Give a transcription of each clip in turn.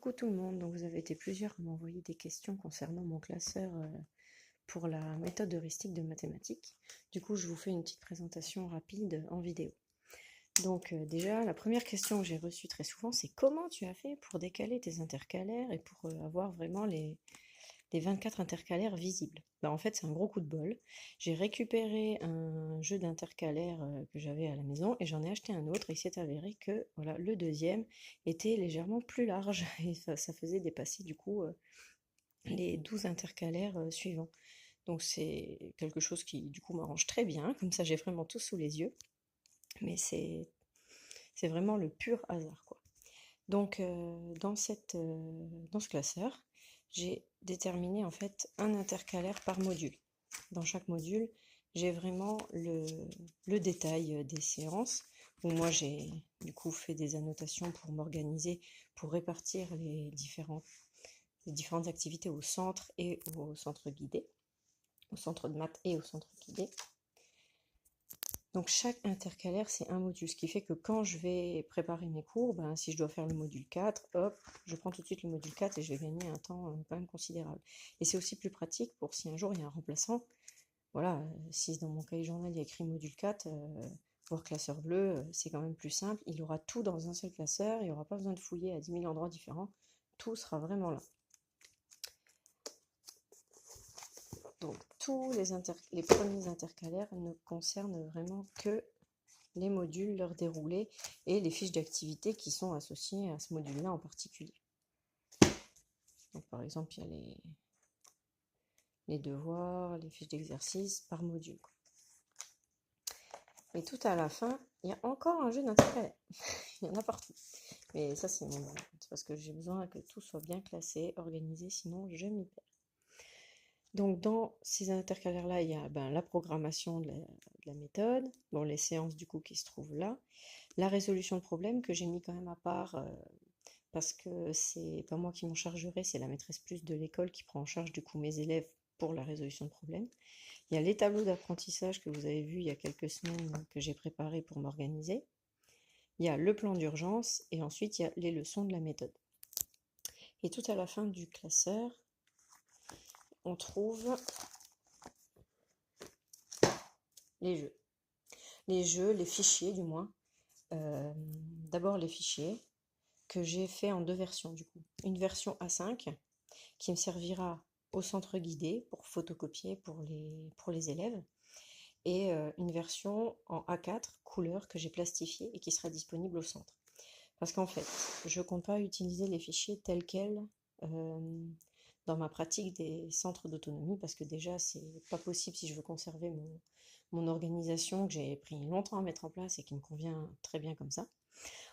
Coucou tout le monde, donc vous avez été plusieurs à m'envoyer des questions concernant mon classeur pour la méthode heuristique de mathématiques. Du coup, je vous fais une petite présentation rapide en vidéo. Donc déjà, la première question que j'ai reçue très souvent, c'est comment tu as fait pour décaler tes intercalaires et pour avoir vraiment les 24 intercalaires visibles. En fait, c'est un gros coup de bol. J'ai récupéré un jeu d'intercalaires que j'avais à la maison et j'en ai acheté un autre. Et il s'est avéré que voilà, le deuxième était légèrement plus large et ça faisait dépasser du coup les 12 intercalaires suivants. Donc c'est quelque chose qui du coup m'arrange très bien. Comme ça, j'ai vraiment tout sous les yeux. Mais c'est vraiment le pur hasard, quoi. Donc dans ce classeur, j'ai déterminé en fait un intercalaire par module. Dans chaque module, j'ai vraiment le détail des séances, où moi j'ai du coup fait des annotations pour m'organiser, pour répartir les différentes activités au centre et au centre guidé, au centre de maths et au centre guidé. Donc chaque intercalaire, c'est un module, ce qui fait que quand je vais préparer mes cours, si je dois faire le module 4, hop, je prends tout de suite le module 4 et je vais gagner un temps quand même considérable. Et c'est aussi plus pratique pour si un jour il y a un remplaçant. Voilà, si dans mon cahier journal il y a écrit module 4, voire classeur bleu, c'est quand même plus simple. Il aura tout dans un seul classeur, il n'y aura pas besoin de fouiller à 10 000 endroits différents. Tout sera vraiment là. Donc tous les premiers intercalaires ne concernent vraiment que les modules, leur déroulé et les fiches d'activité qui sont associées à ce module-là en particulier. Donc, par exemple, il y a les devoirs, les fiches d'exercice par module. Et tout à la fin, il y a encore un jeu d'intercalaire. Il y en a partout. Mais ça, c'est parce que j'ai besoin que tout soit bien classé, organisé, sinon je m'y perds. Donc dans ces intercalaires-là, il y a la programmation de la méthode, les séances du coup qui se trouvent là, la résolution de problèmes que j'ai mis quand même à part parce que c'est pas moi qui m'en chargerai, c'est la maîtresse plus de l'école qui prend en charge du coup mes élèves pour la résolution de problèmes. Il y a les tableaux d'apprentissage que vous avez vus il y a quelques semaines que j'ai préparés pour m'organiser. Il y a le plan d'urgence et ensuite il y a les leçons de la méthode. Et tout à la fin du classeur, on trouve les jeux. Les jeux, les fichiers du moins. D'abord les fichiers que j'ai fait en deux versions du coup. Une version A5 qui me servira au centre guidé pour photocopier pour les élèves et une version en A4 couleur que j'ai plastifiée et qui sera disponible au centre. Parce qu'en fait, je ne compte pas utiliser les fichiers tels quels dans ma pratique des centres d'autonomie parce que déjà c'est pas possible si je veux conserver mon organisation que j'ai pris longtemps à mettre en place et qui me convient très bien comme ça.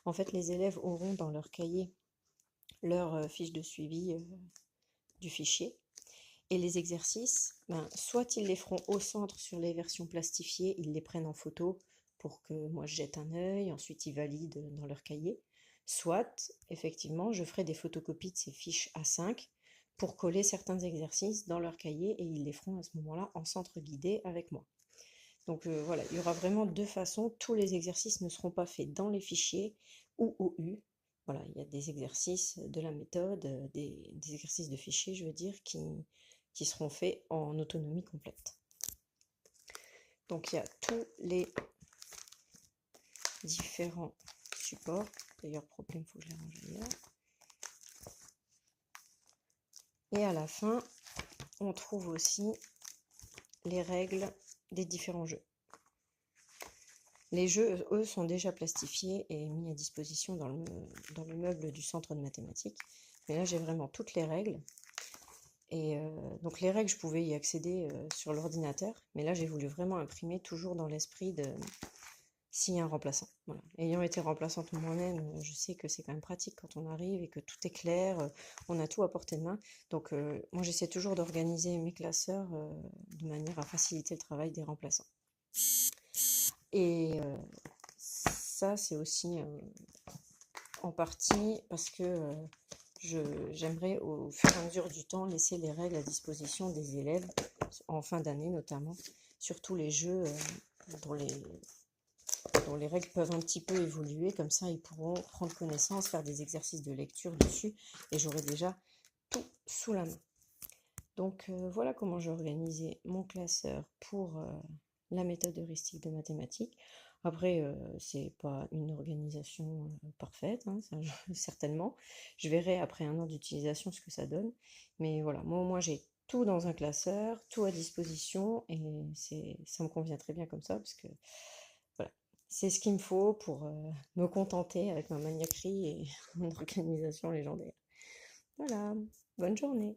En fait, les élèves auront dans leur cahier leur fiche de suivi du fichier. Et les exercices, soit ils les feront au centre sur les versions plastifiées, ils les prennent en photo pour que moi je jette un œil, ensuite ils valident dans leur cahier. Soit, effectivement, je ferai des photocopies de ces fiches A5 pour coller certains exercices dans leur cahier et ils les feront à ce moment-là en centre guidé avec moi. Donc voilà, il y aura vraiment deux façons. Tous les exercices ne seront pas faits dans les fichiers ou au U. Voilà, il y a des exercices de la méthode, des exercices de fichiers, je veux dire, qui seront faits en autonomie complète. Donc il y a tous les différents supports. D'ailleurs, problème, il faut que je les range ailleurs. Et à la fin, on trouve aussi les règles des différents jeux. Les jeux, eux, sont déjà plastifiés et mis à disposition dans le meuble du centre de mathématiques. Mais là, j'ai vraiment toutes les règles. Et donc les règles, je pouvais y accéder sur l'ordinateur. Mais là, j'ai voulu vraiment imprimer toujours dans l'esprit de s'il y a un remplaçant. Voilà. Ayant été remplaçante moi-même, je sais que c'est quand même pratique quand on arrive et que tout est clair. On a tout à portée de main. Donc moi, j'essaie toujours d'organiser mes classeurs de manière à faciliter le travail des remplaçants. Et ça, c'est aussi en partie parce que j'aimerais au fur et à mesure du temps laisser les règles à disposition des élèves, en fin d'année notamment, sur tous les jeux dont les règles peuvent un petit peu évoluer, comme ça ils pourront prendre connaissance, faire des exercices de lecture dessus, et j'aurai déjà tout sous la main. Donc voilà comment j'ai organisé mon classeur pour la méthode heuristique de mathématiques. Après, c'est pas une organisation parfaite, hein, ça, certainement. Je verrai après 1 an d'utilisation ce que ça donne. Mais voilà, moi au moins j'ai tout dans un classeur, tout à disposition, et ça me convient très bien comme ça, parce que voilà, c'est ce qu'il me faut pour me contenter avec ma maniaquerie et mon organisation légendaire. Voilà, bonne journée.